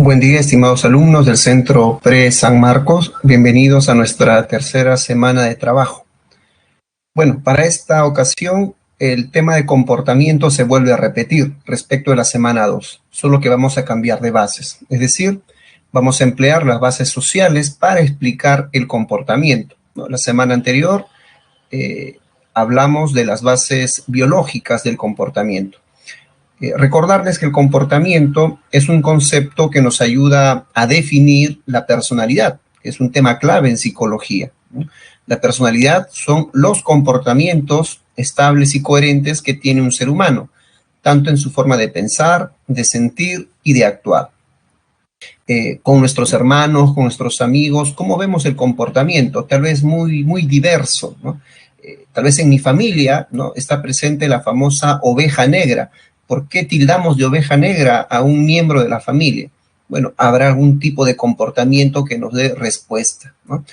Buen día, estimados alumnos del Centro Pre San Marcos. Bienvenidos a nuestra tercera semana de trabajo. Bueno, para esta ocasión el tema de comportamiento se vuelve a repetir respecto de la semana 2, solo que vamos a cambiar de bases. Es decir, vamos a emplear las bases sociales para explicar el comportamiento, ¿no? La semana anterior hablamos de las bases biológicas del comportamiento. Recordarles que el comportamiento es un concepto que nos ayuda a definir la personalidad, que es un tema clave en psicología, ¿no? La personalidad son los comportamientos estables y coherentes que tiene un ser humano, tanto en su forma de pensar, de sentir y de actuar. Con nuestros hermanos, con nuestros amigos, ¿cómo vemos el comportamiento? Tal vez muy diverso, ¿no? Tal vez en mi familia, ¿no?, está presente la famosa oveja negra. ¿Por qué tildamos de oveja negra a un miembro de la familia? Bueno, habrá algún tipo de comportamiento que nos dé respuesta, ¿no?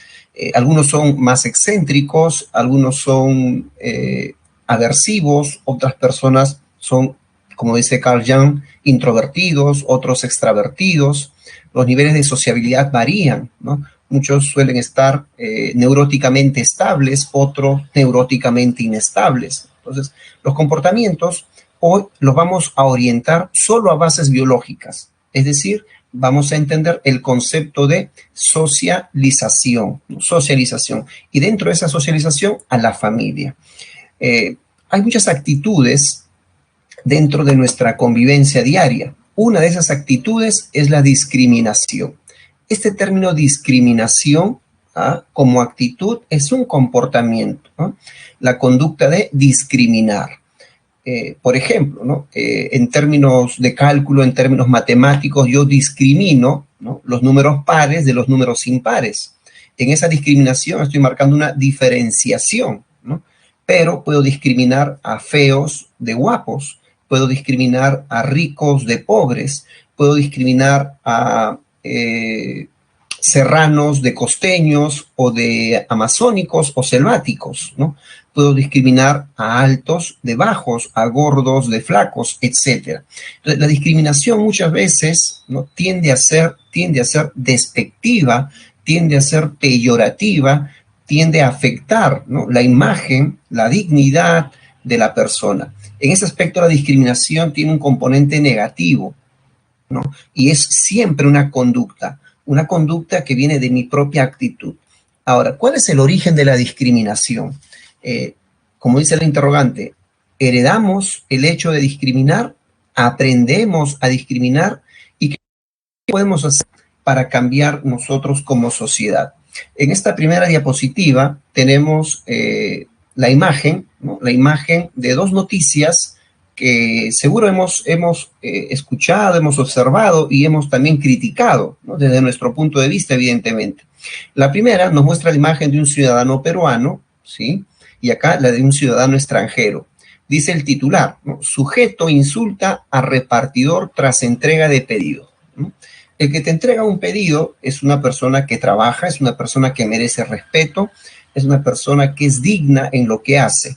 Algunos son más excéntricos, algunos son aversivos, otras personas son, como dice Carl Jung, introvertidos, otros extravertidos. Los niveles de sociabilidad varían, ¿no? Muchos suelen estar neuróticamente estables, otros neuróticamente inestables. Entonces, los comportamientos hoy los vamos a orientar solo a bases biológicas, es decir, vamos a entender el concepto de socialización, y dentro de esa socialización a la familia. Hay muchas actitudes dentro de nuestra convivencia diaria. Una de esas actitudes es la discriminación. Este término discriminación, como actitud, es un comportamiento, ¿no? La conducta de discriminar. Por ejemplo, ¿no?, en términos de cálculo, en términos matemáticos, yo discrimino, ¿no?, los números pares de los números impares. En esa discriminación estoy marcando una diferenciación, ¿no? Pero puedo discriminar a feos de guapos, puedo discriminar a ricos de pobres, puedo discriminar a serranos de costeños o de amazónicos o selváticos, ¿no? Puedo discriminar a altos de bajos, a gordos de flacos, etc. Entonces, la discriminación muchas veces, ¿no?, tiende a ser despectiva, tiende a ser peyorativa, tiende a afectar, ¿no?, la imagen, la dignidad de la persona. En ese aspecto, la discriminación tiene un componente negativo, ¿no? Y es siempre una conducta que viene de mi propia actitud. Ahora, ¿cuál es el origen de la discriminación? Como dice el interrogante, ¿heredamos el hecho de discriminar? ¿Aprendemos a discriminar? ¿Y qué podemos hacer para cambiar nosotros como sociedad? En esta primera diapositiva tenemos la imagen, ¿no?, la imagen de dos noticias que seguro hemos escuchado, hemos observado y hemos también criticado, ¿no?, desde nuestro punto de vista, evidentemente. La primera nos muestra la imagen de un ciudadano peruano, ¿sí?, y acá la de un ciudadano extranjero. Dice el titular, ¿no?, sujeto insulta a repartidor tras entrega de pedido, ¿no? El que te entrega un pedido es una persona que trabaja, es una persona que merece respeto, es una persona que es digna en lo que hace.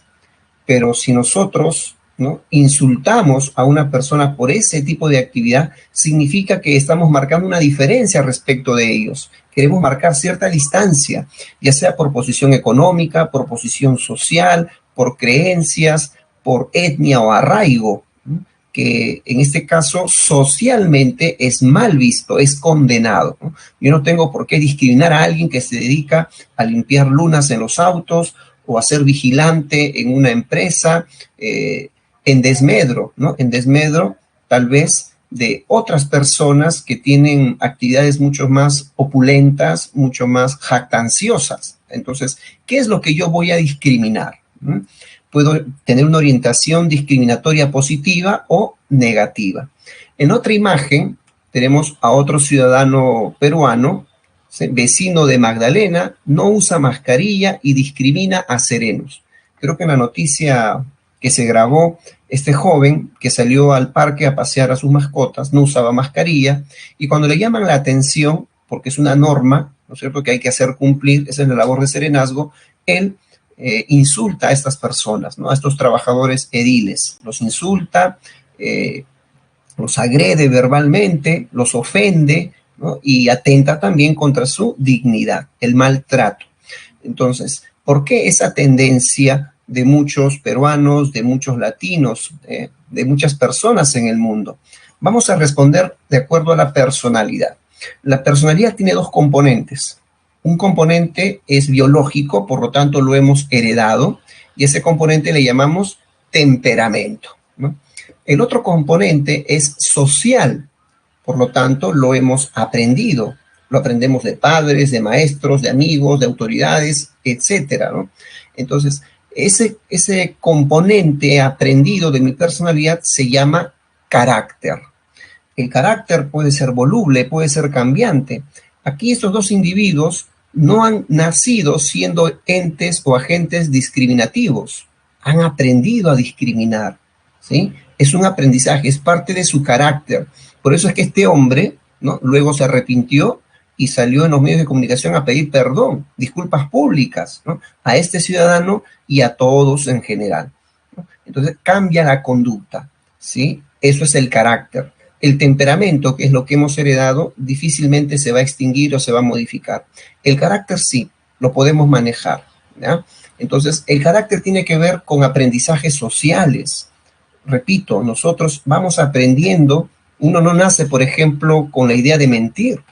Pero si nosotros, ¿no?, insultamos a una persona por ese tipo de actividad, significa que estamos marcando una diferencia respecto de ellos. Queremos marcar cierta distancia, ya sea por posición económica, por posición social, por creencias, por etnia o arraigo, ¿no?, que en este caso socialmente es mal visto, es condenado, ¿no? Yo no tengo por qué discriminar a alguien que se dedica a limpiar lunas en los autos o a ser vigilante en una empresa, en desmedro, ¿no?, en desmedro tal vez de otras personas que tienen actividades mucho más opulentas, mucho más jactanciosas. Entonces, ¿qué es lo que yo voy a discriminar? Puedo tener una orientación discriminatoria positiva o negativa. En otra imagen tenemos a otro ciudadano peruano, vecino de Magdalena, no usa mascarilla y discrimina a serenos. Creo que en la noticia que se grabó, este joven que salió al parque a pasear a sus mascotas no usaba mascarilla, y cuando le llaman la atención, porque es una norma, ¿no es cierto?, que hay que hacer cumplir, esa es la labor de serenazgo, él insulta a estas personas, ¿no?, a estos trabajadores ediles, los insulta, los agrede verbalmente, los ofende, ¿no? Y atenta también contra su dignidad, el maltrato. Entonces, ¿por qué esa tendencia de muchos peruanos, de muchos latinos, de muchas personas en el mundo? Vamos a responder de acuerdo a la personalidad. La personalidad tiene dos componentes. Un componente es biológico, por lo tanto lo hemos heredado, y ese componente le llamamos temperamento, ¿no? El otro componente es social, por lo tanto lo hemos aprendido. Lo aprendemos de padres, de maestros, de amigos, de autoridades, etcétera, ¿no? Entonces, ese componente aprendido de mi personalidad se llama carácter. El carácter puede ser voluble, puede ser cambiante. Aquí estos dos individuos no han nacido siendo entes o agentes discriminativos. Han aprendido a discriminar, ¿sí? Es un aprendizaje, es parte de su carácter. Por eso es que este hombre, ¿no?, luego se arrepintió y salió en los medios de comunicación a pedir perdón, disculpas públicas, ¿no?, a este ciudadano y a todos en general, ¿no? Entonces cambia la conducta, ¿sí? Eso es el carácter. El temperamento, que es lo que hemos heredado, difícilmente se va a extinguir o se va a modificar. El carácter sí, lo podemos manejar, ¿ya? Entonces, el carácter tiene que ver con aprendizajes sociales. Repito, nosotros vamos aprendiendo. Uno no nace, por ejemplo, con la idea de mentir.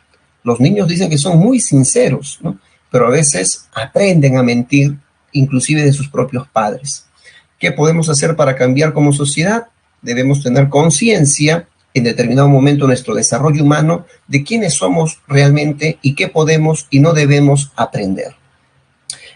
Los niños dicen que son muy sinceros, ¿no?, pero a veces aprenden a mentir, inclusive de sus propios padres. ¿Qué podemos hacer para cambiar como sociedad? Debemos tener conciencia en determinado momento de nuestro desarrollo humano de quiénes somos realmente y qué podemos y no debemos aprender.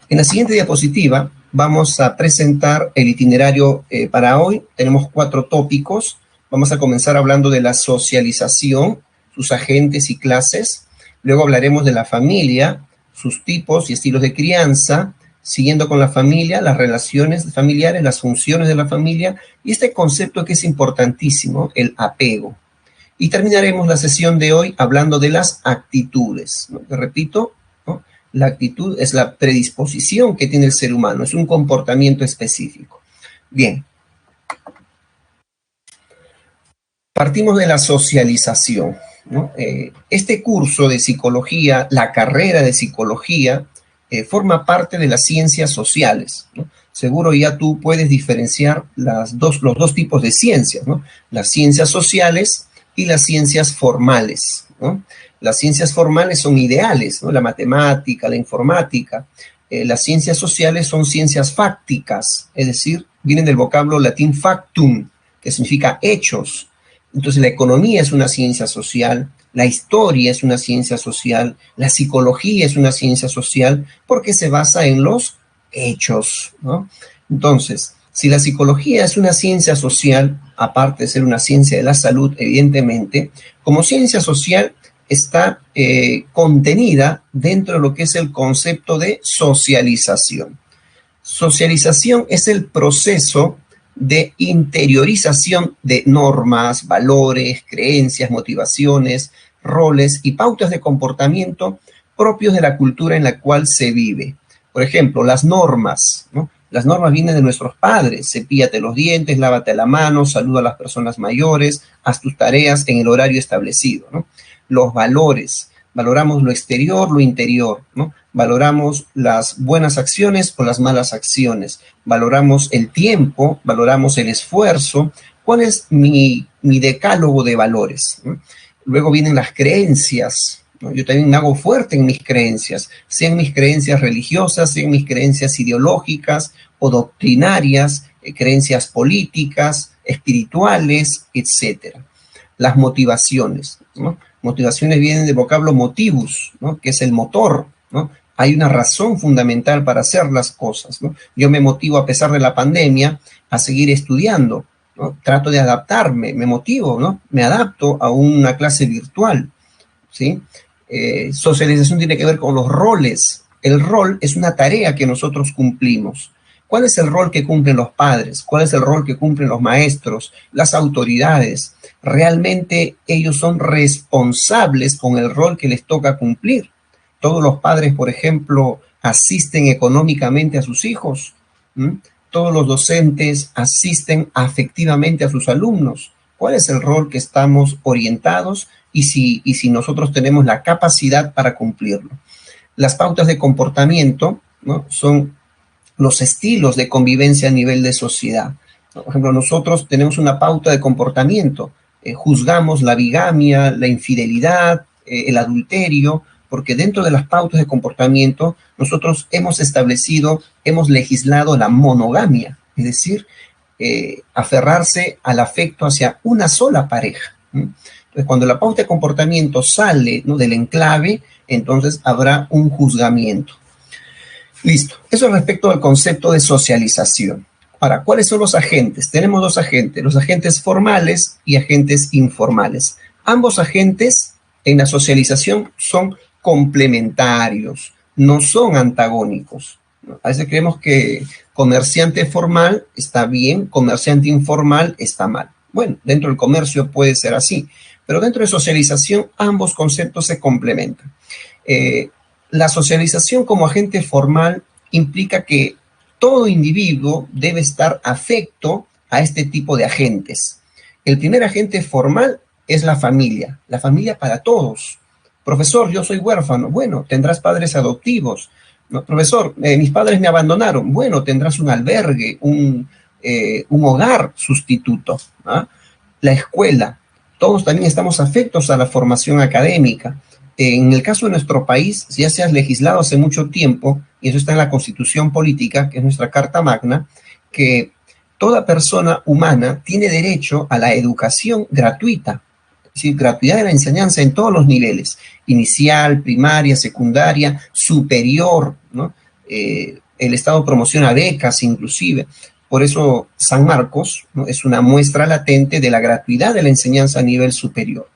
En la siguiente diapositiva vamos a presentar el itinerario para hoy. Tenemos 4 tópicos. Vamos a comenzar hablando de la socialización, sus agentes y clases. Luego hablaremos de la familia, sus tipos y estilos de crianza. Siguiendo con la familia, las relaciones familiares, las funciones de la familia y este concepto que es importantísimo, el apego. Y terminaremos la sesión de hoy hablando de las actitudes, ¿no? Te repito, ¿no?, la actitud es la predisposición que tiene el ser humano, es un comportamiento específico. Bien. Partimos de la socialización, ¿no? Este curso de psicología, la carrera de psicología, forma parte de las ciencias sociales, ¿no? Seguro ya tú puedes diferenciar los dos tipos de ciencias, ¿no? Las ciencias sociales y las ciencias formales, ¿no? Las ciencias formales son ideales, ¿no?, la matemática, la informática. Las ciencias sociales son ciencias fácticas, es decir, vienen del vocablo latín factum, que significa hechos. Entonces la economía es una ciencia social, la historia es una ciencia social, la psicología es una ciencia social porque se basa en los hechos, ¿no? Entonces, si la psicología es una ciencia social, aparte de ser una ciencia de la salud, evidentemente, como ciencia social está contenida dentro de lo que es el concepto de socialización. Socialización es el proceso de interiorización de normas, valores, creencias, motivaciones, roles y pautas de comportamiento propios de la cultura en la cual se vive. Por ejemplo, las normas, ¿no? Las normas vienen de nuestros padres: cepíllate los dientes, lávate la mano, saluda a las personas mayores, haz tus tareas en el horario establecido, ¿no? Los valores, valoramos lo exterior, lo interior, ¿no? Valoramos las buenas acciones o las malas acciones, valoramos el tiempo, valoramos el esfuerzo. ¿Cuál es mi decálogo de valores, ¿no? Luego vienen las creencias, ¿no? Yo también me hago fuerte en mis creencias, sean mis creencias religiosas, sean mis creencias ideológicas o doctrinarias, creencias políticas, espirituales, etcétera. Las motivaciones, ¿no? Motivaciones vienen del vocablo motivus, ¿no?, que es el motor, ¿no? Hay una razón fundamental para hacer las cosas, ¿no? Yo me motivo, a pesar de la pandemia, a seguir estudiando, ¿no? Trato de adaptarme, me motivo, ¿no? Me adapto a una clase virtual, ¿sí? Socialización tiene que ver con los roles. El rol es una tarea que nosotros cumplimos. ¿Cuál es el rol que cumplen los padres? ¿Cuál es el rol que cumplen los maestros, las autoridades? Realmente ellos son responsables con el rol que les toca cumplir. Todos los padres, por ejemplo, asisten económicamente a sus hijos. Todos los docentes asisten afectivamente a sus alumnos. cuál es el rol que estamos orientados y si nosotros tenemos la capacidad para cumplirlo. Las pautas de comportamiento, ¿no?, son los estilos de convivencia a nivel de sociedad. Por ejemplo, nosotros tenemos una pauta de comportamiento, juzgamos la bigamia, la infidelidad, el adulterio, porque dentro de las pautas de comportamiento nosotros hemos establecido, hemos legislado la monogamia, es decir, aferrarse al afecto hacia una sola pareja. Entonces, cuando la pauta de comportamiento sale, ¿no?, del enclave, entonces habrá un juzgamiento. Listo. Eso respecto al concepto de socialización. Ahora, ¿cuáles son los agentes? Tenemos dos agentes, los agentes formales y agentes informales. Ambos agentes en la socialización son complementarios, no son antagónicos. A veces creemos que comerciante formal está bien, comerciante informal está mal. Bueno, dentro del comercio puede ser así, pero dentro de socialización ambos conceptos se complementan. La socialización como agente formal implica que todo individuo debe estar afecto a este tipo de agentes. El primer agente formal es la familia para todos. Profesor, yo soy huérfano. Bueno, tendrás padres adoptivos. No, profesor, mis padres me abandonaron. Bueno, tendrás un albergue, un hogar sustituto, ¿ah? La escuela. Todos también estamos afectos a la formación académica. En el caso de nuestro país, ya se ha legislado hace mucho tiempo, y eso está en la Constitución Política, que es nuestra Carta Magna, que toda persona humana tiene derecho a la educación gratuita, es decir, gratuidad de la enseñanza en todos los niveles, inicial, primaria, secundaria, superior, ¿no? El Estado promociona becas inclusive. Por eso San Marcos, ¿no?, es una muestra latente de la gratuidad de la enseñanza a nivel superior.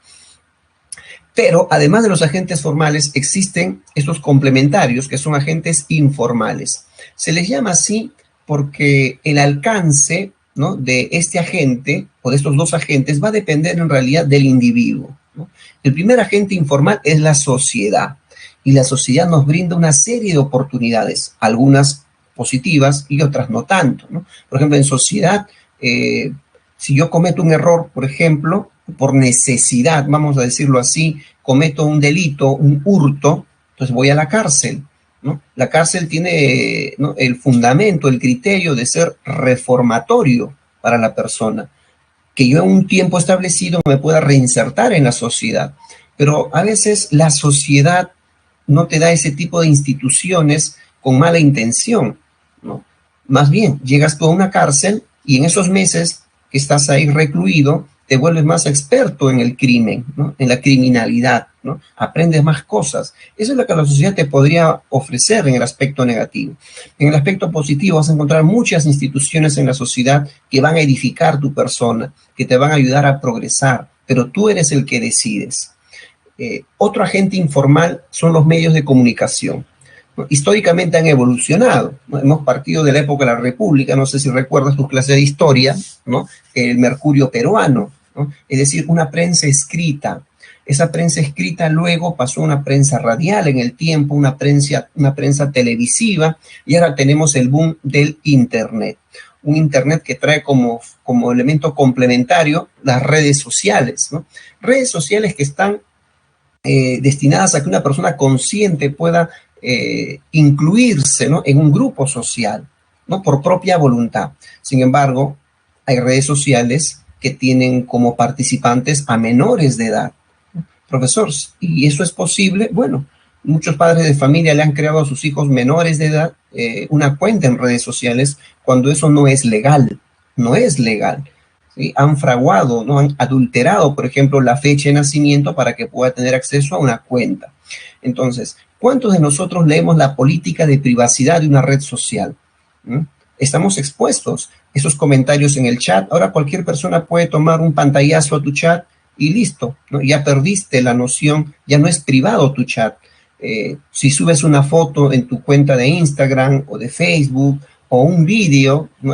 Pero además de los agentes formales, existen estos complementarios que son agentes informales. Se les llama así porque el alcance, ¿no?, de este agente o de estos dos agentes va a depender en realidad del individuo, ¿no? El primer agente informal es la sociedad, y la sociedad nos brinda una serie de oportunidades, algunas positivas y otras no tanto, ¿no? Por ejemplo, en sociedad, si yo cometo un error, por ejemplo, por necesidad, vamos a decirlo así, cometo un delito, un hurto, entonces voy a la cárcel, ¿no? La cárcel tiene, ¿no?, el fundamento, el criterio de ser reformatorio para la persona, que yo en un tiempo establecido me pueda reinsertar en la sociedad. Pero a veces la sociedad no te da ese tipo de instituciones con mala intención, ¿no? Más bien, llegas tú a una cárcel y en esos meses que estás ahí recluido, te vuelves más experto en el crimen, ¿no?, en la criminalidad, ¿no? Aprendes más cosas. Eso es lo que la sociedad te podría ofrecer en el aspecto negativo. En el aspecto positivo vas a encontrar muchas instituciones en la sociedad que van a edificar tu persona, que te van a ayudar a progresar, pero tú eres el que decides. Otro agente informal son los medios de comunicación. Históricamente han evolucionado, ¿no? Hemos partido de la época de la República, no sé si recuerdas tus clases de historia, ¿no?, el Mercurio peruano, ¿no?, es decir, una prensa escrita. Esa prensa escrita luego pasó a una prensa radial en el tiempo, una prensa televisiva, y ahora tenemos el boom del Internet. Un Internet que trae como elemento complementario las redes sociales, ¿no? Redes sociales que están destinadas a que una persona consciente pueda incluirse, ¿no?, en un grupo social, ¿no?, por propia voluntad. Sin embargo, hay redes sociales que tienen como participantes a menores de edad. Profesor, ¿y eso es posible? Bueno, muchos padres de familia le han creado a sus hijos menores de edad una cuenta en redes sociales cuando eso no es legal, no es legal. ¿Sí? Han fraguado, ¿no?, han adulterado, por ejemplo, la fecha de nacimiento para que pueda tener acceso a una cuenta. Entonces, ¿cuántos de nosotros leemos la política de privacidad de una red social? Estamos expuestos a esos comentarios en el chat. Ahora cualquier persona puede tomar un pantallazo a tu chat y listo, ¿no? Ya perdiste la noción, ya no es privado tu chat. Si subes una foto en tu cuenta de Instagram o de Facebook o un vídeo, ¿no?,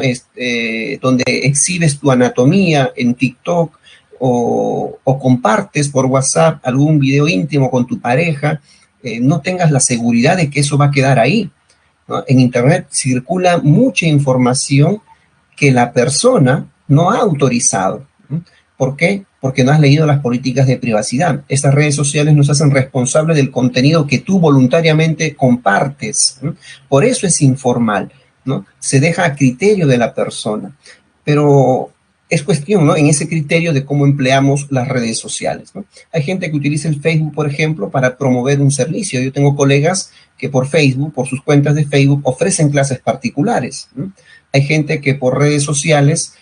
donde exhibes tu anatomía en TikTok o compartes por WhatsApp algún video íntimo con tu pareja, no tengas la seguridad de que eso va a quedar ahí, ¿no? En Internet circula mucha información que la persona no ha autorizado, ¿no? ¿Por qué? Porque no has leído las políticas de privacidad. Estas redes sociales nos hacen responsables del contenido que tú voluntariamente compartes, ¿no? Por eso es informal, ¿no? Se deja a criterio de la persona. Pero es cuestión, ¿no?, en ese criterio de cómo empleamos las redes sociales, ¿no? Hay gente que utiliza el Facebook, por ejemplo, para promover un servicio. Yo tengo colegas que por Facebook, por sus cuentas de Facebook, ofrecen clases particulares, ¿no? Hay gente que por redes sociales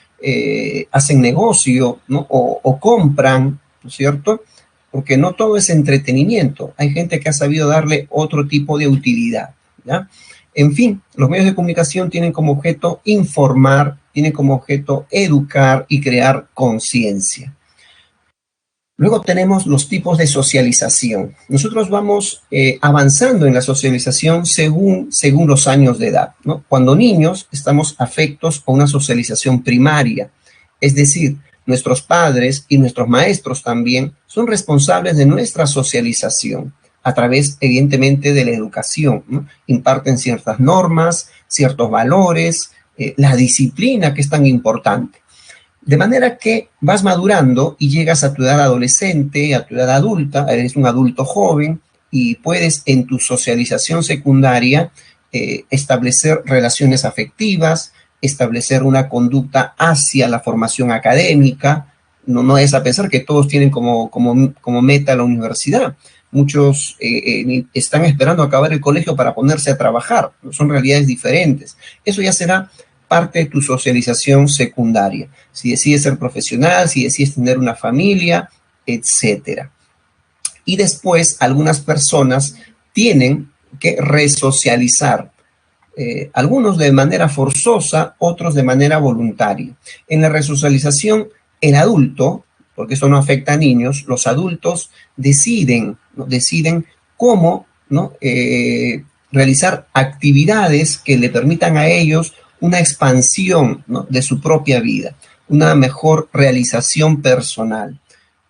hacen negocio, ¿no?, o compran, ¿no es cierto? Porque no todo es entretenimiento. Hay gente que ha sabido darle otro tipo de utilidad, ¿ya? En fin, los medios de comunicación tienen como objeto informar, tienen como objeto educar y crear conciencia. Luego tenemos los tipos de socialización. Nosotros vamos avanzando en la socialización según los años de edad, ¿no? Cuando niños estamos afectos a una socialización primaria, es decir, nuestros padres y nuestros maestros también son responsables de nuestra socialización a través, evidentemente, de la educación, ¿no? Imparten ciertas normas, ciertos valores, la disciplina que es tan importante. De manera que vas madurando y llegas a tu edad adolescente, a tu edad adulta, eres un adulto joven y puedes en tu socialización secundaria establecer relaciones afectivas, establecer una conducta hacia la formación académica. No es a pensar que todos tienen como meta la universidad. Muchos están esperando acabar el colegio para ponerse a trabajar. Son realidades diferentes. Eso ya será parte de tu socialización secundaria. Si decides ser profesional, si decides tener una familia, etcétera. Y después algunas personas tienen que resocializar. Algunos de manera forzosa, otros de manera voluntaria. En la resocialización, el adulto, porque eso no afecta a niños, los adultos deciden, ¿no?, deciden cómo, ¿no?, realizar actividades que le permitan a ellos una expansión, ¿no?, de su propia vida, una mejor realización personal.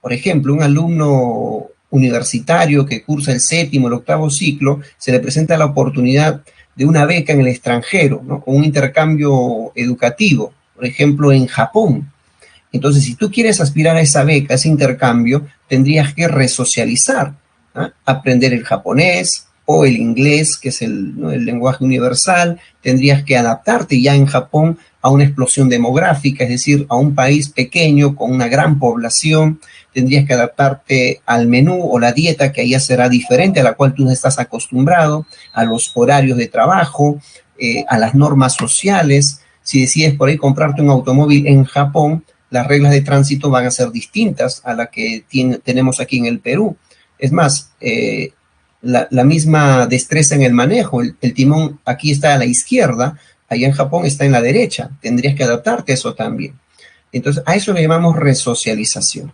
Por ejemplo, un alumno universitario que cursa el 7º, el 8º ciclo, se le presenta la oportunidad de una beca en el extranjero, ¿no?, o un intercambio educativo, por ejemplo, en Japón. Entonces, si tú quieres aspirar a esa beca, a ese intercambio, tendrías que resocializar, ¿no?, aprender el japonés o el inglés, que es ¿no?, el lenguaje universal. Tendrías que adaptarte ya en Japón a una explosión demográfica, es decir, a un país pequeño con una gran población. Tendrías que adaptarte al menú o la dieta que allá será diferente a la cual tú estás acostumbrado, a los horarios de trabajo, a las normas sociales. Si decides por ahí comprarte un automóvil en Japón, las reglas de tránsito van a ser distintas a las que tenemos aquí en el Perú. Es más, la misma destreza en el manejo, el timón aquí está a la izquierda, allá en Japón está en la derecha. Tendrías que adaptarte a eso también. Entonces, a eso le llamamos resocialización.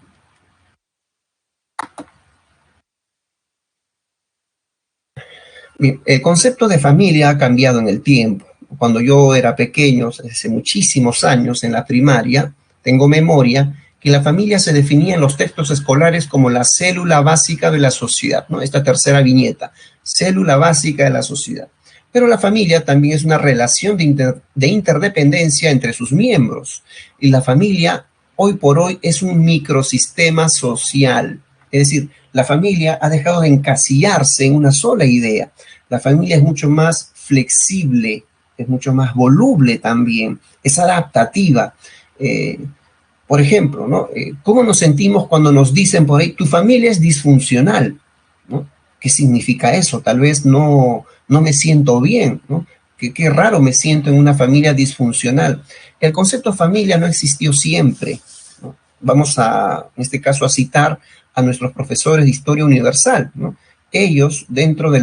Bien, el concepto de familia ha cambiado en el tiempo. Cuando yo era pequeño, hace muchísimos años, en la primaria, tengo memoria que la familia se definía en los textos escolares como la célula básica de la sociedad, ¿no? Esta tercera viñeta, célula básica de la sociedad. Pero la familia también es una relación de interdependencia entre sus miembros. Y la familia, hoy por hoy, es un microsistema social. Es decir, la familia ha dejado de encasillarse en una sola idea. La familia es mucho más flexible, es mucho más voluble también, es adaptativa. Por ejemplo, ¿no?, ¿cómo nos sentimos cuando nos dicen por ahí, tu familia es disfuncional, ¿no? ¿Qué significa eso? Tal vez no me siento bien, ¿no? Qué raro me siento en una familia disfuncional. El concepto familia no existió siempre, ¿no? Vamos en este caso, a citar a nuestros profesores de historia universal, ¿no? Ellos, después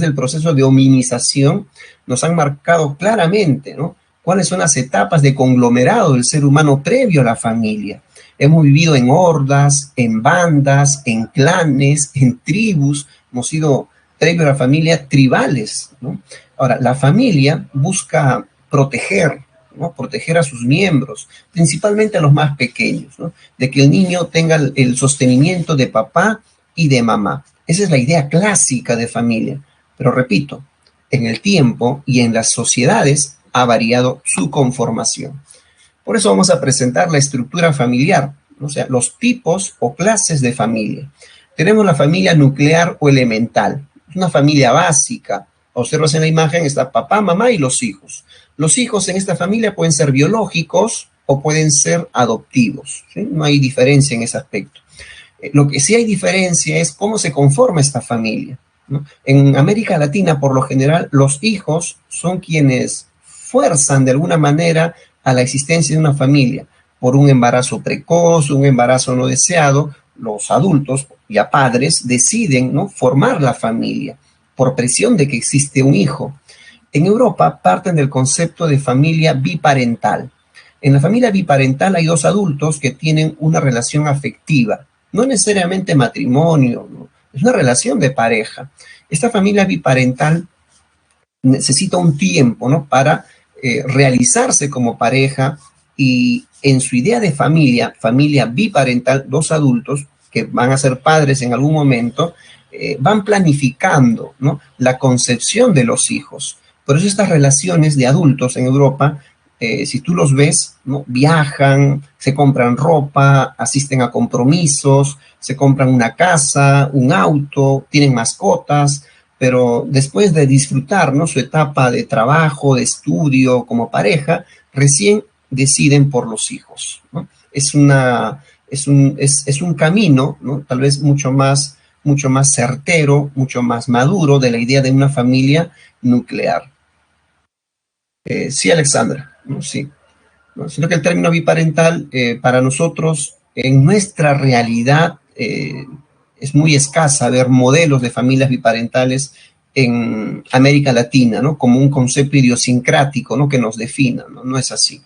del proceso de hominización, nos han marcado claramente, ¿no?, cuáles son las etapas de conglomerado del ser humano previo a la familia. Hemos vivido en hordas, en bandas, en clanes, en tribus. Hemos sido, previo a la familia, tribales, ¿no? Ahora, la familia busca proteger, ¿no?, proteger a sus miembros, principalmente a los más pequeños, ¿no?, de que el niño tenga el sostenimiento de papá y de mamá. Esa es la idea clásica de familia. Pero repito, en el tiempo y en las sociedades ha variado su conformación. Por eso vamos a presentar la estructura familiar, o sea, los tipos o clases de familia. Tenemos la familia nuclear o elemental, es una familia básica. Observas en la imagen, está papá, mamá y los hijos. Los hijos en esta familia pueden ser biológicos o pueden ser adoptivos, ¿sí? No hay diferencia en ese aspecto. Lo que sí hay diferencia es cómo se conforma esta familia, ¿no? En América Latina, por lo general, los hijos son quienes fuerzan de alguna manera a la existencia de una familia. Por un embarazo precoz, un embarazo no deseado, los adultos, ya padres, deciden, ¿no?, formar la familia por presión de que existe un hijo. En Europa parten del concepto de familia biparental. En la familia biparental hay dos adultos que tienen una relación afectiva, no necesariamente matrimonio, ¿no? Es una relación de pareja. Esta familia biparental necesita un tiempo, ¿no?, para realizarse como pareja, y en su idea de familia, familia biparental, dos adultos que van a ser padres en algún momento, van planificando, ¿no?, la concepción de los hijos. Por eso estas relaciones de adultos en Europa, si tú los ves, ¿no?, viajan, se compran ropa, asisten a compromisos, se compran una casa, un auto, tienen mascotas, pero después de disfrutar, ¿no?, su etapa de trabajo, de estudio, como pareja, recién deciden por los hijos, ¿no? Es un camino, ¿no?, tal vez mucho más certero, mucho más maduro de la idea de una familia nuclear. Sí, Alexandra, ¿no? Sí. ¿No? Sino que el término biparental, para nosotros, en nuestra realidad, es muy escasa ver modelos de familias biparentales en América Latina, ¿no?, como un concepto idiosincrático, ¿no?, que nos defina, ¿no? No es así.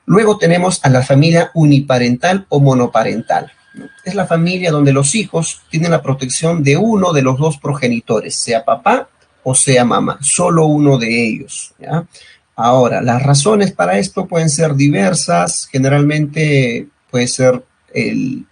Luego tenemos a la familia uniparental o monoparental, ¿no? Es la familia donde los hijos tienen la protección de uno de los dos progenitores, sea papá o sea mamá, solo uno de ellos, ¿ya? Ahora, las razones para esto pueden ser diversas, generalmente puede ser el,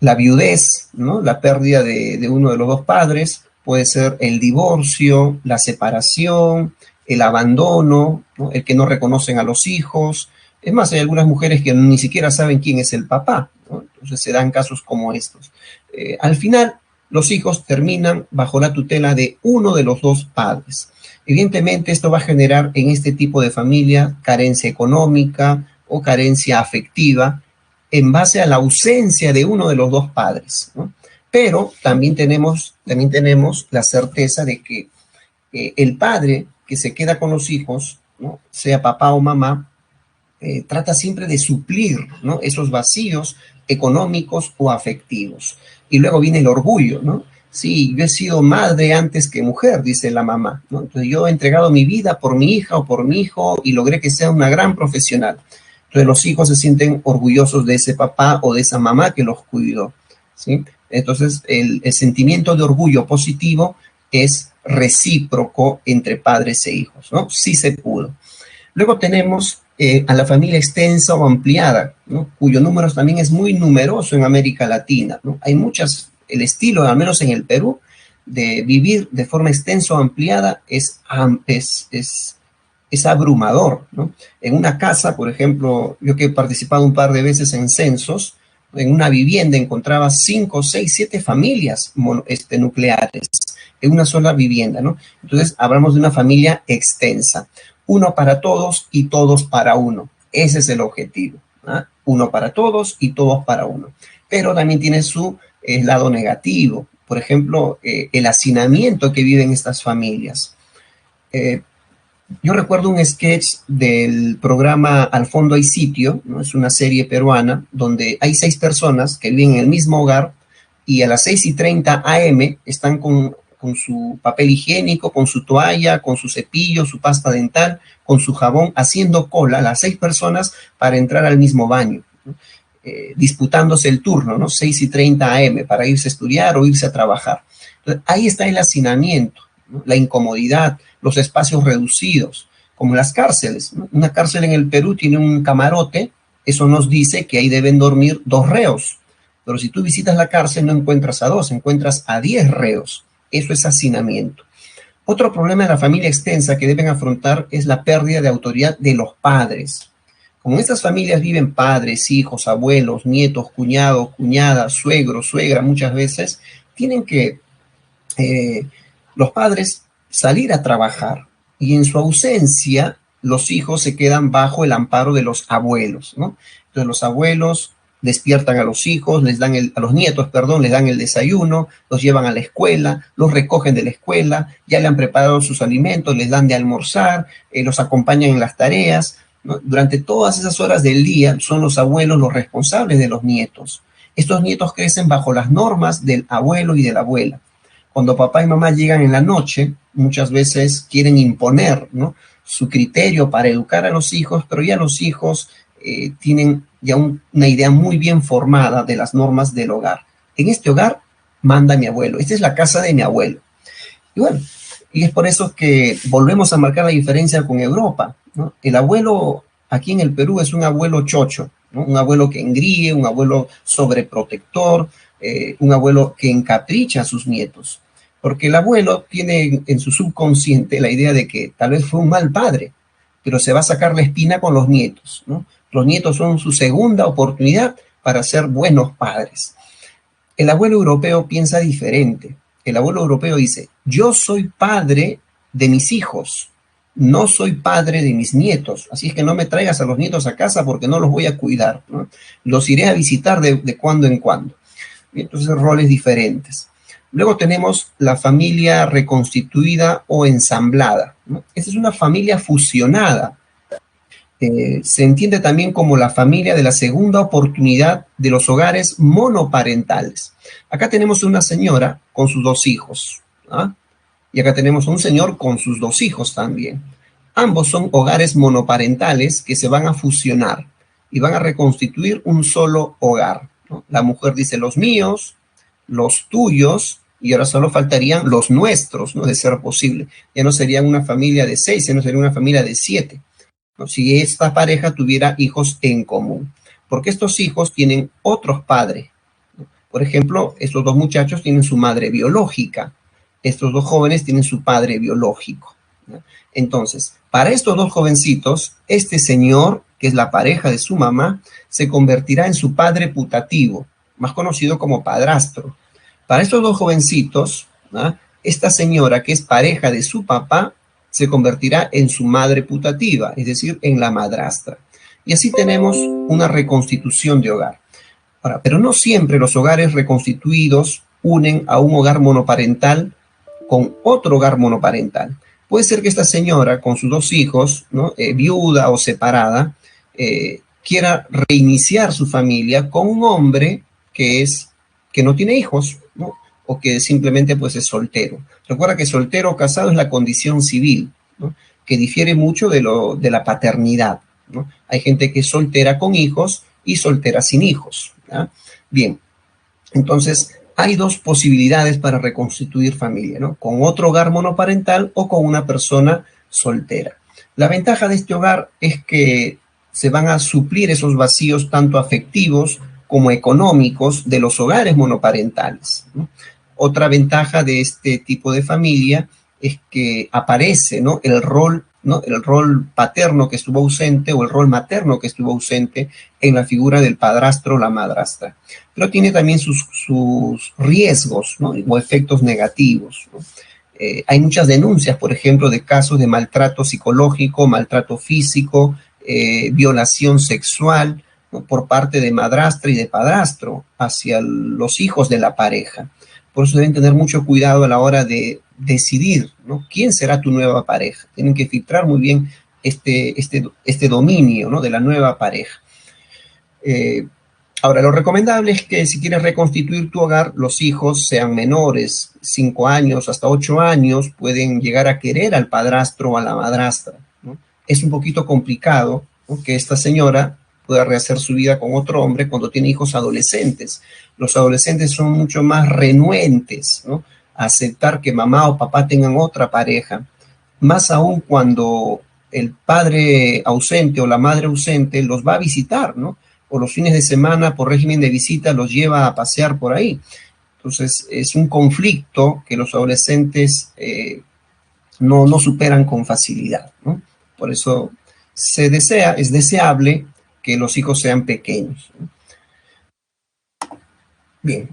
la viudez, ¿no?, la pérdida de uno de los dos padres, puede ser el divorcio, la separación, el abandono, ¿no?, el que no reconocen a los hijos. Es más, hay algunas mujeres que ni siquiera saben quién es el papá, ¿no? Entonces se dan casos como estos. Al final, los hijos terminan bajo la tutela de uno de los dos padres. Evidentemente, esto va a generar en este tipo de familia carencia económica o carencia afectiva en base a la ausencia de uno de los dos padres, ¿no? Pero también tenemos la certeza de que el padre que se queda con los hijos, ¿no?, sea papá o mamá, trata siempre de suplir, ¿no?, esos vacíos económicos o afectivos. Y luego viene el orgullo, ¿no? Sí, yo he sido madre antes que mujer, dice la mamá, ¿no? Entonces yo he entregado mi vida por mi hija o por mi hijo y logré que sea una gran profesional. Entonces los hijos se sienten orgullosos de ese papá o de esa mamá que los cuidó, ¿sí? Entonces el sentimiento de orgullo positivo es recíproco entre padres e hijos, ¿no? Sí se pudo. Luego tenemos a la familia extensa o ampliada, ¿no?, cuyo número también es muy numeroso en América Latina, ¿no? Hay muchas, el estilo, al menos en el Perú, de vivir de forma extensa o ampliada es abrumador, ¿no? En una casa, por ejemplo, yo que he participado un par de veces en censos, en una vivienda encontraba 5, 6, 7 familias nucleares en una sola vivienda, ¿no? Entonces, hablamos de una familia extensa. Uno para todos y todos para uno. Ese es el objetivo, ¿no? Uno para todos y todos para uno. Pero también tiene su lado negativo. Por ejemplo, el hacinamiento que viven estas familias. Yo recuerdo un sketch del programa Al Fondo Hay Sitio, ¿no? Es una serie peruana donde hay 6 personas que viven en el mismo hogar y a las 6:30 AM están con su papel higiénico, con su toalla, con su cepillo, su pasta dental, con su jabón, haciendo cola, las 6 personas para entrar al mismo baño, ¿no? Disputándose el turno, ¿no? 6:30 AM para irse a estudiar o irse a trabajar. Entonces, ahí está el hacinamiento, ¿no?, la incomodidad, los espacios reducidos, como las cárceles, ¿no? Una cárcel en el Perú tiene un camarote, eso nos dice que ahí deben dormir 2 reos, pero si tú visitas la cárcel no encuentras a 2, encuentras a 10 reos. Eso es hacinamiento. Otro problema de la familia extensa que deben afrontar es la pérdida de autoridad de los padres. Como en estas familias viven padres, hijos, abuelos, nietos, cuñados, cuñadas, suegros, suegra, muchas veces tienen que los padres salir a trabajar y en su ausencia los hijos se quedan bajo el amparo de los abuelos, ¿no? Entonces los abuelos despiertan a los hijos, a los nietos, perdón, les dan el desayuno, los llevan a la escuela, los recogen de la escuela, ya le han preparado sus alimentos, les dan de almorzar, los acompañan en las tareas, ¿no? Durante todas esas horas del día son los abuelos los responsables de los nietos. Estos nietos crecen bajo las normas del abuelo y de la abuela. Cuando papá y mamá llegan en la noche, muchas veces quieren imponer, ¿no?, su criterio para educar a los hijos, pero ya los hijos tienen ya una idea muy bien formada de las normas del hogar. En este hogar manda mi abuelo, esta es la casa de mi abuelo. Y bueno, y es por eso que volvemos a marcar la diferencia con Europa, ¿no? El abuelo aquí en el Perú es un abuelo chocho, ¿no? Un abuelo que engríe, un abuelo sobreprotector, un abuelo que encapricha a sus nietos. Porque el abuelo tiene en su subconsciente la idea de que tal vez fue un mal padre, pero se va a sacar la espina con los nietos, ¿no? Los nietos son su segunda oportunidad para ser buenos padres. El abuelo europeo piensa diferente. El abuelo europeo dice, yo soy padre de mis hijos, no soy padre de mis nietos, así es que no me traigas a los nietos a casa porque no los voy a cuidar, ¿no? Los iré a visitar de cuando en cuando. Y entonces, roles diferentes. Luego tenemos la familia reconstituida o ensamblada, ¿no? Esta es una familia fusionada. Se entiende también como la familia de la segunda oportunidad de los hogares monoparentales. Acá tenemos una señora con sus dos hijos, ¿ah? Y acá tenemos un señor con sus dos hijos también. Ambos son hogares monoparentales que se van a fusionar y van a reconstituir un solo hogar, ¿no? La mujer dice los míos, los tuyos, y ahora solo faltarían los nuestros, ¿no? De ser posible. Ya no serían una familia de 6, ya no sería una familia de 7, ¿no? Si esta pareja tuviera hijos en común, porque estos hijos tienen otros padres, ¿no? Por ejemplo, estos dos muchachos tienen su madre biológica, estos dos jóvenes tienen su padre biológico, ¿no? Entonces, para estos dos jovencitos, este señor, que es la pareja de su mamá, se convertirá en su padre putativo, más conocido como padrastro. Para estos dos jovencitos, ¿no?, esta señora, que es pareja de su papá, se convertirá en su madre putativa, es decir, en la madrastra. Y así tenemos una reconstitución de hogar. Ahora, pero no siempre los hogares reconstituidos unen a un hogar monoparental con otro hogar monoparental. Puede ser que esta señora, con sus dos hijos, ¿no?, viuda o separada, quiera reiniciar su familia con un hombre que no tiene hijos, ¿no?, o que simplemente pues es soltero. Recuerda que soltero o casado es la condición civil, ¿no?, que difiere mucho de la paternidad, ¿no? Hay gente que es soltera con hijos y soltera sin hijos, ¿no? Bien, entonces hay dos posibilidades para reconstituir familia, ¿no?, con otro hogar monoparental o con una persona soltera. La ventaja de este hogar es que se van a suplir esos vacíos tanto afectivos como económicos de los hogares monoparentales, ¿no? Otra ventaja de este tipo de familia es que aparece, ¿no?, el rol, ¿no?, el rol paterno que estuvo ausente o el rol materno que estuvo ausente en la figura del padrastro o la madrastra. Pero tiene también sus riesgos, ¿no?, o efectos negativos, ¿no? Hay muchas denuncias, por ejemplo, de casos de maltrato psicológico, maltrato físico, violación sexual, ¿no?, por parte de madrastra y de padrastro hacia los hijos de la pareja. Por eso deben tener mucho cuidado a la hora de decidir, ¿no?, quién será tu nueva pareja. Tienen que filtrar muy bien este dominio, ¿no?, de la nueva pareja. Ahora, lo recomendable es que si quieres reconstituir tu hogar, los hijos sean menores, 5 años hasta 8 años, pueden llegar a querer al padrastro o a la madrastra, ¿no? Es un poquito complicado, ¿no?, que esta señora pueda rehacer su vida con otro hombre cuando tiene hijos adolescentes. Los adolescentes son mucho más renuentes, ¿no?, a aceptar que mamá o papá tengan otra pareja, más aún cuando el padre ausente o la madre ausente los va a visitar, ¿no?, o los fines de semana por régimen de visita los lleva a pasear por ahí. Entonces es un conflicto que los adolescentes no superan con facilidad, ¿no? Por eso es deseable que los hijos sean pequeños, ¿no? Bien.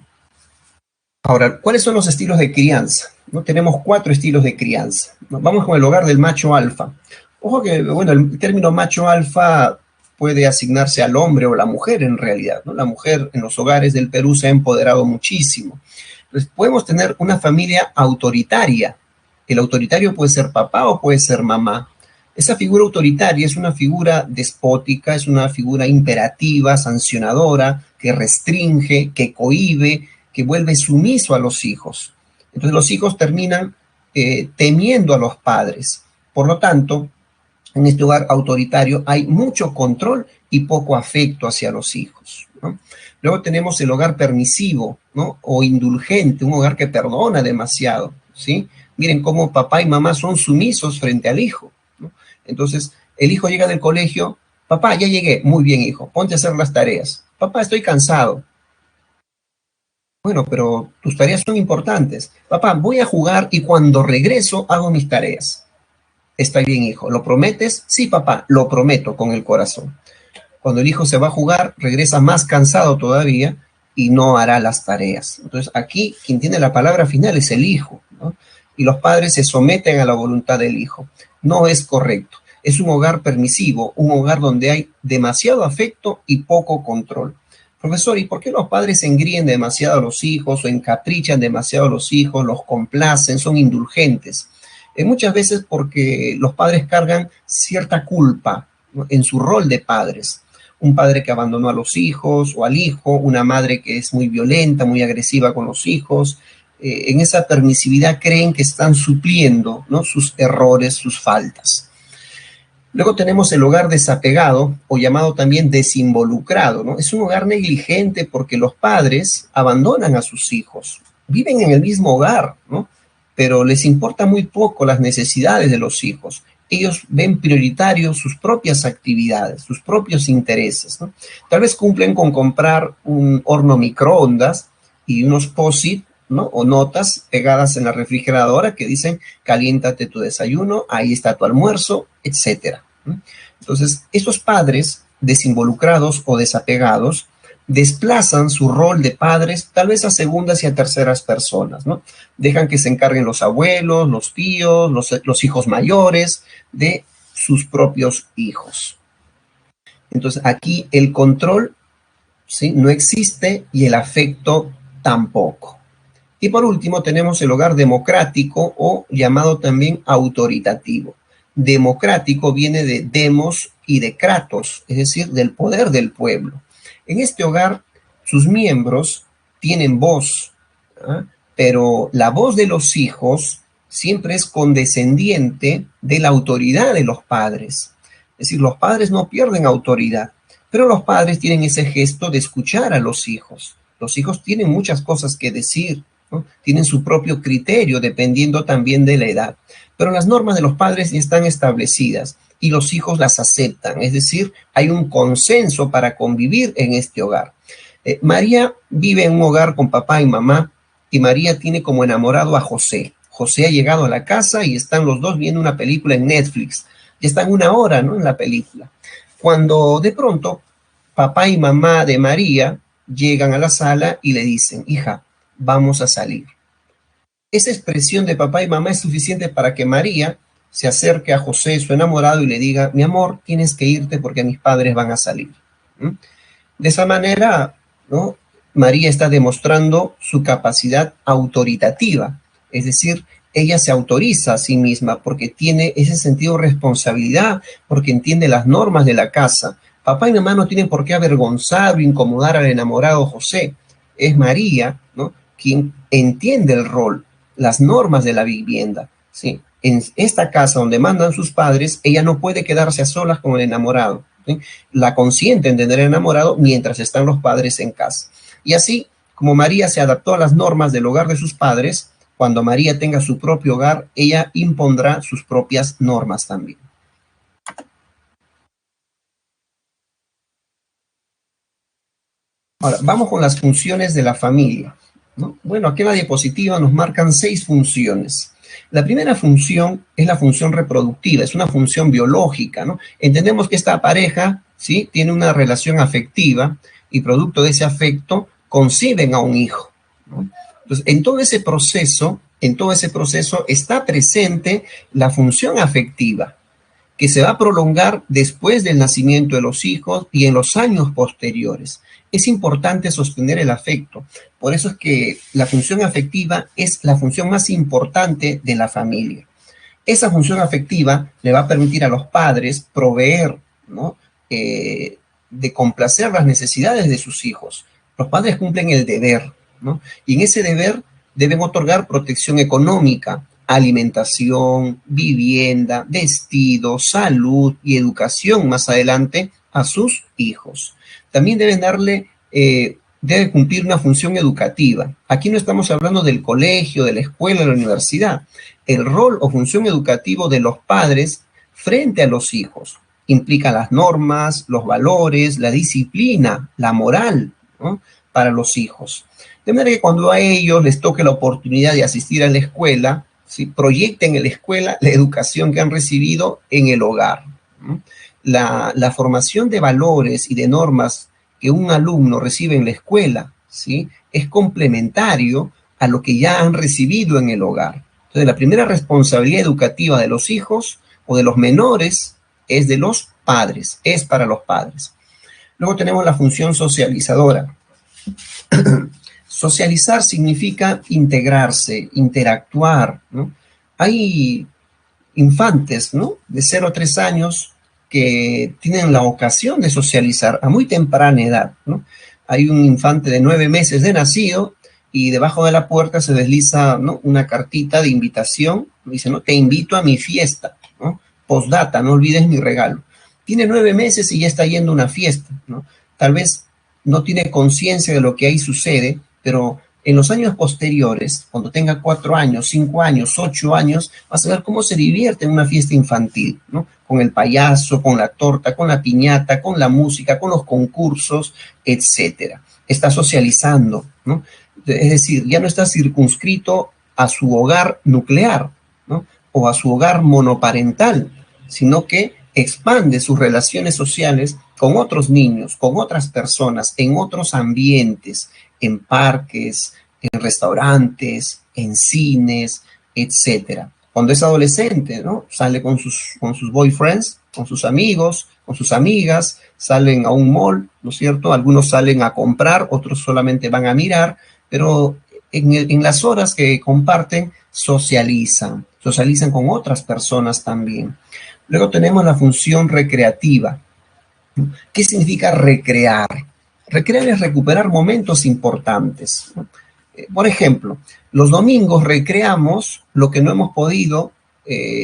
Ahora, ¿cuáles son los estilos de crianza? ¿No? Tenemos 4 estilos de crianza, ¿no? Vamos con el hogar del macho alfa. Ojo que, bueno, el término macho alfa puede asignarse al hombre o la mujer en realidad, ¿no? La mujer en los hogares del Perú se ha empoderado muchísimo. Entonces, podemos tener una familia autoritaria. El autoritario puede ser papá o puede ser mamá. Esa figura autoritaria es una figura despótica, es una figura imperativa, sancionadora, que restringe, que cohíbe, que vuelve sumiso a los hijos. Entonces los hijos terminan temiendo a los padres. Por lo tanto, en este hogar autoritario hay mucho control y poco afecto hacia los hijos, ¿no? Luego tenemos el hogar permisivo, ¿no? O indulgente, un hogar que perdona demasiado, ¿sí? Miren cómo papá y mamá son sumisos frente al hijo, ¿no? Entonces, el hijo llega del colegio, papá, ya llegué, muy bien, hijo, ponte a hacer las tareas. Papá, estoy cansado. Bueno, pero tus tareas son importantes. Papá, voy a jugar y cuando regreso hago mis tareas. Está bien, hijo. ¿Lo prometes? Sí, papá, lo prometo con el corazón. Cuando el hijo se va a jugar, regresa más cansado todavía y no hará las tareas. Entonces, aquí quien tiene la palabra final es el hijo, ¿no? Y los padres se someten a la voluntad del hijo. No es correcto. Es un hogar permisivo, un hogar donde hay demasiado afecto y poco control. Profesor, ¿y por qué los padres engríen demasiado a los hijos o encaprichan demasiado a los hijos, los complacen, son indulgentes? Muchas veces porque los padres cargan cierta culpa, ¿no? En su rol de padres. Un padre que abandonó a los hijos o al hijo, una madre que es muy violenta, muy agresiva con los hijos. En esa permisividad creen que están supliendo, ¿no? Sus errores, sus faltas. Luego tenemos el hogar desapegado o llamado también desinvolucrado, ¿no? Es un hogar negligente porque los padres abandonan a sus hijos, viven en el mismo hogar, ¿no? Pero les importa muy poco las necesidades de los hijos. Ellos ven prioritarios sus propias actividades, sus propios intereses, ¿no? Tal vez cumplen con comprar un horno microondas y unos POSIT, ¿no? O notas pegadas en la refrigeradora que dicen, caliéntate tu desayuno, ahí está tu almuerzo, etcétera. Entonces, estos padres desinvolucrados o desapegados desplazan su rol de padres tal vez a segundas y a terceras personas, ¿no? Dejan que se encarguen los abuelos, los tíos, los hijos mayores de sus propios hijos. Entonces, aquí el control, ¿sí?, no existe y el afecto tampoco. Y por último tenemos el hogar democrático o llamado también autoritativo. Democrático viene de demos y de kratos, es decir, del poder del pueblo. En este hogar sus miembros tienen voz, ¿eh? Pero la voz de los hijos siempre es condescendiente de la autoridad de los padres. Es decir, los padres no pierden autoridad, pero los padres tienen ese gesto de escuchar a los hijos. Los hijos tienen muchas cosas que decir, ¿no? Tienen su propio criterio dependiendo también de la edad. Pero las normas de los padres ya están establecidas y los hijos las aceptan. Es decir, hay un consenso para convivir en este hogar. María vive en un hogar con papá y mamá y María tiene como enamorado a José. José ha llegado a la casa y están los dos viendo una película en Netflix. Ya están 1 hora, ¿no?, en la película. Cuando de pronto papá y mamá de María llegan a la sala y le dicen, hija, vamos a salir. Esa expresión de papá y mamá es suficiente para que María se acerque a José, su enamorado, y le diga, mi amor, tienes que irte porque mis padres van a salir. ¿Mm? De esa manera, ¿no?, María está demostrando su capacidad autoritativa, es decir, ella se autoriza a sí misma porque tiene ese sentido de responsabilidad, porque entiende las normas de la casa. Papá y mamá no tienen por qué avergonzar o incomodar al enamorado José. Es María, ¿no?, quien entiende el rol, las normas de la vivienda, ¿sí? En esta casa donde mandan sus padres, ella no puede quedarse a solas con el enamorado, ¿sí? La consienten de tener enamorado mientras están los padres en casa. Y así, como María se adaptó a las normas del hogar de sus padres, cuando María tenga su propio hogar, ella impondrá sus propias normas también. Ahora, vamos con las funciones de la familia, ¿no? Bueno, aquí en la diapositiva nos marcan 6 funciones. La primera función es la función reproductiva, es una función biológica, ¿no? Entendemos que esta pareja, ¿sí?, tiene una relación afectiva y producto de ese afecto conciben a un hijo, ¿no? Entonces, en todo ese proceso está presente la función afectiva, que se va a prolongar después del nacimiento de los hijos y en los años posteriores. Es importante sostener el afecto. Por eso es que la función afectiva es la función más importante de la familia. Esa función afectiva le va a permitir a los padres proveer, ¿no?, de complacer las necesidades de sus hijos. Los padres cumplen el deber, ¿no? Y en ese deber deben otorgar protección económica, alimentación, vivienda, vestido, salud y educación más adelante a sus hijos. También debe cumplir una función educativa. Aquí no estamos hablando del colegio, de la escuela, de la universidad. El rol o función educativa de los padres frente a los hijos implica las normas, los valores, la disciplina, la moral, ¿no?, para los hijos. De manera que cuando a ellos les toque la oportunidad de asistir a la escuela, ¿sí?, proyecten en la escuela la educación que han recibido en el hogar, ¿no? La formación de valores y de normas que un alumno recibe en la escuela, ¿sí?, es complementario a lo que ya han recibido en el hogar. Entonces, la primera responsabilidad educativa de los hijos o de los menores es de los padres, es para los padres. Luego tenemos la función socializadora. Socializar significa integrarse, interactuar, ¿no? Hay infantes, ¿no?, de 0 a 3 años que tienen la ocasión de socializar a muy temprana edad, ¿no? Hay un infante de 9 meses de nacido y debajo de la puerta se desliza, ¿no?, una cartita de invitación, dice, ¿no?, te invito a mi fiesta, ¿no? Postdata, no olvides mi regalo. Tiene 9 meses y ya está yendo a una fiesta, ¿no? Tal vez no tiene conciencia de lo que ahí sucede, pero en los años posteriores, cuando tenga 4 años, 5 años, 8 años, vas a ver cómo se divierte en una fiesta infantil, ¿no? Con el payaso, con la torta, con la piñata, con la música, con los concursos, etcétera. Está socializando, ¿no? Es decir, ya no está circunscrito a su hogar nuclear, ¿no?, o a su hogar monoparental, sino que expande sus relaciones sociales con otros niños, con otras personas, en otros ambientes, en parques, en restaurantes, en cines, etcétera. Cuando es adolescente, ¿no?, sale con sus boyfriends, con sus amigos, con sus amigas, salen a un mall, ¿no es cierto? Algunos salen a comprar, otros solamente van a mirar, pero en las horas que comparten, socializan con otras personas también. Luego tenemos la función recreativa. ¿Qué significa recrear? Recrear es recuperar momentos importantes, ¿no? Por ejemplo, los domingos recreamos lo que no hemos podido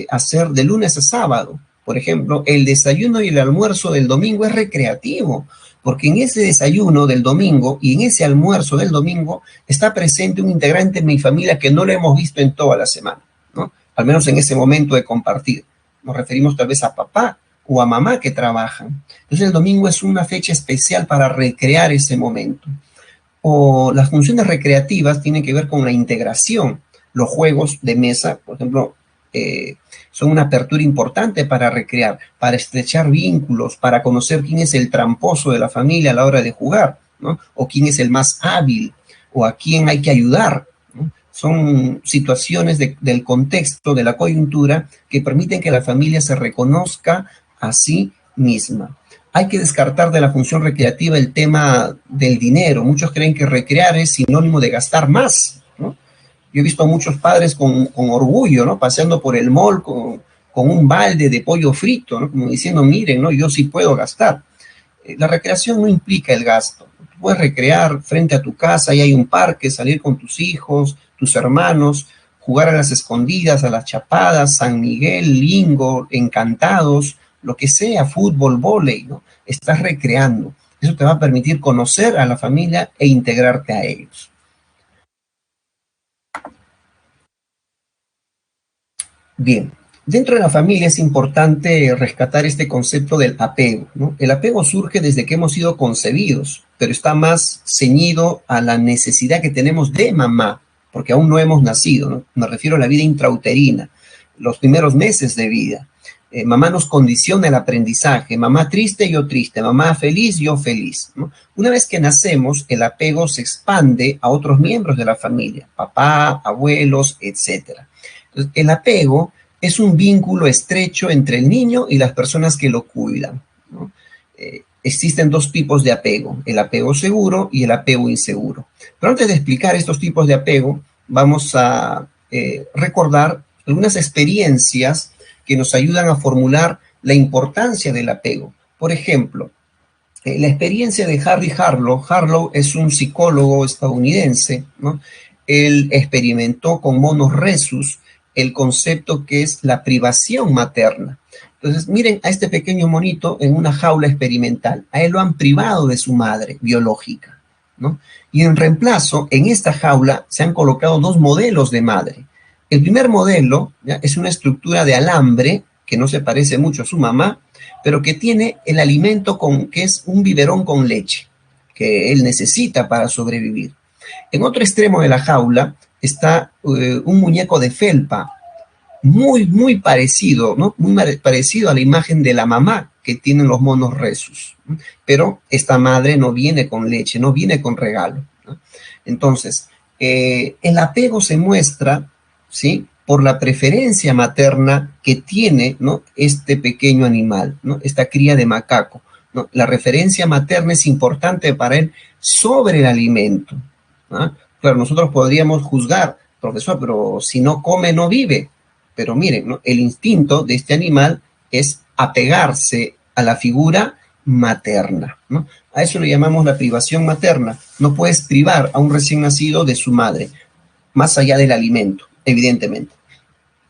hacer de lunes a sábado. Por ejemplo, el desayuno y el almuerzo del domingo es recreativo, porque en ese desayuno del domingo y en ese almuerzo del domingo está presente un integrante de mi familia que no lo hemos visto en toda la semana, ¿no? Al menos en ese momento de compartir. Nos referimos tal vez a papá o a mamá que trabajan. Entonces el domingo es una fecha especial para recrear ese momento. O las funciones recreativas tienen que ver con la integración. Los juegos de mesa, por ejemplo, son una apertura importante para recrear, para estrechar vínculos, para conocer quién es el tramposo de la familia a la hora de jugar, ¿no?, o quién es el más hábil, o a quién hay que ayudar, ¿no? Son situaciones del contexto, de la coyuntura, que permiten que la familia se reconozca a sí misma. Hay que descartar de la función recreativa el tema del dinero. Muchos creen que recrear es sinónimo de gastar más, ¿no? Yo he visto a muchos padres con orgullo, ¿no?, paseando por el mall con un balde de pollo frito, ¿no?, como diciendo, miren, ¿no?, yo sí puedo gastar. La recreación no implica el gasto. Tú puedes recrear frente a tu casa, ahí hay un parque, salir con tus hijos, tus hermanos, jugar a las escondidas, a las chapadas, San Miguel, Lingo, Encantados, lo que sea, fútbol, vóley, ¿no? Estás recreando. Eso te va a permitir conocer a la familia e integrarte a ellos. Bien, dentro de la familia es importante rescatar este concepto del apego, ¿no? El apego surge desde que hemos sido concebidos, pero está más ceñido a la necesidad que tenemos de mamá, porque aún no hemos nacido, ¿no? Me refiero a la vida intrauterina, los primeros meses de vida. Mamá nos condiciona el aprendizaje, mamá triste, yo triste, mamá feliz, yo feliz, ¿no? Una vez que nacemos, el apego se expande a otros miembros de la familia, papá, abuelos, etc. Entonces, el apego es un vínculo estrecho entre el niño y las personas que lo cuidan, ¿no? Existen dos tipos de apego, el apego seguro y el apego inseguro. Pero antes de explicar estos tipos de apego, vamos a recordar algunas experiencias que nos ayudan a formular la importancia del apego. Por ejemplo, la experiencia de Harry Harlow. Harlow es un psicólogo estadounidense, ¿no? Él experimentó con monos rhesus el concepto que es la privación materna. Entonces, miren a este pequeño monito en una jaula experimental. A él lo han privado de su madre biológica, ¿no? Y en reemplazo, en esta jaula se han colocado dos modelos de madre. El primer modelo, ¿ya?, es una estructura de alambre que no se parece mucho a su mamá, pero que tiene el alimento que es un biberón con leche, que él necesita para sobrevivir. En otro extremo de la jaula está un muñeco de felpa, muy parecido, ¿no? Muy parecido a la imagen de la mamá que tienen los monos rhesus, ¿no? Pero esta madre no viene con leche, no viene con regalo, ¿no? Entonces, el apego se muestra, ¿sí?, por la preferencia materna que tiene, ¿no?, este pequeño animal, ¿no?, esta cría de macaco, ¿no? La referencia materna es importante para él sobre el alimento, ¿no? Claro, nosotros podríamos juzgar, profesor, pero si no come, no vive. Pero miren, ¿no?, el instinto de este animal es apegarse a la figura materna, ¿no? A eso le llamamos la privación materna. No puedes privar a un recién nacido de su madre, más allá del alimento, evidentemente.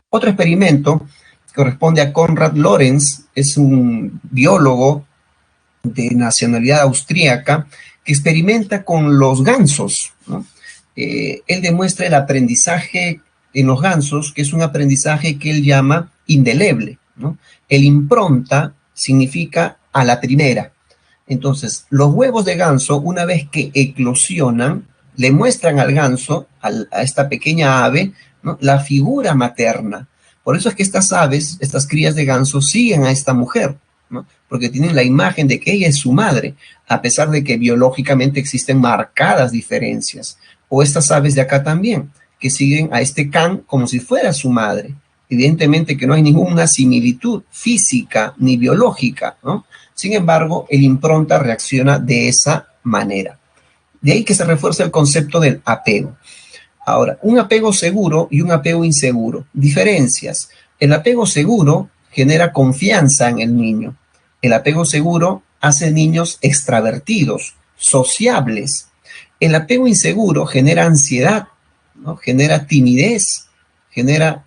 Otro experimento corresponde a Konrad Lorenz, es un biólogo de nacionalidad austríaca que experimenta con los gansos, ¿no? Él demuestra el aprendizaje en los gansos, que es un aprendizaje que él llama indeleble, ¿no? El impronta significa a la primera. Entonces, los huevos de ganso, una vez que eclosionan, le muestran al ganso, a esta pequeña ave, ¿no?, la figura materna. Por eso es que estas aves, estas crías de ganso, siguen a esta mujer, ¿no?, porque tienen la imagen de que ella es su madre, a pesar de que biológicamente existen marcadas diferencias. O estas aves de acá también, que siguen a este can como si fuera su madre. Evidentemente que no hay ninguna similitud física ni biológica, ¿no? Sin embargo, el impronta reacciona de esa manera. De ahí que se refuerza el concepto del apego. Ahora, un apego seguro y un apego inseguro. Diferencias. El apego seguro genera confianza en el niño. El apego seguro hace niños extravertidos, sociables. El apego inseguro genera ansiedad, ¿no?, genera timidez, genera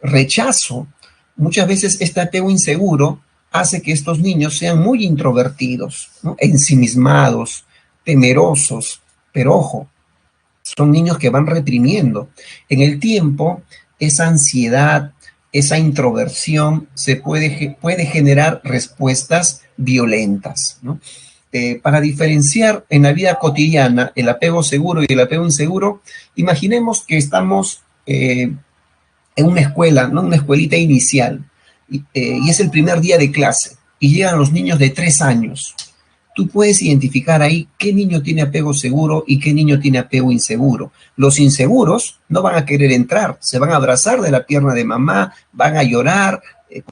rechazo. Muchas veces este apego inseguro hace que estos niños sean muy introvertidos, ¿no?, ensimismados, temerosos, pero ojo, son niños que van reprimiendo. En el tiempo, esa ansiedad, esa introversión puede generar respuestas violentas, ¿no? Para diferenciar en la vida cotidiana el apego seguro y el apego inseguro, imaginemos que estamos en una escuela, ¿no?, una escuelita inicial, y es el primer día de clase, y llegan los niños de 3 años. Tú puedes identificar ahí qué niño tiene apego seguro y qué niño tiene apego inseguro. Los inseguros no van a querer entrar, se van a abrazar de la pierna de mamá, van a llorar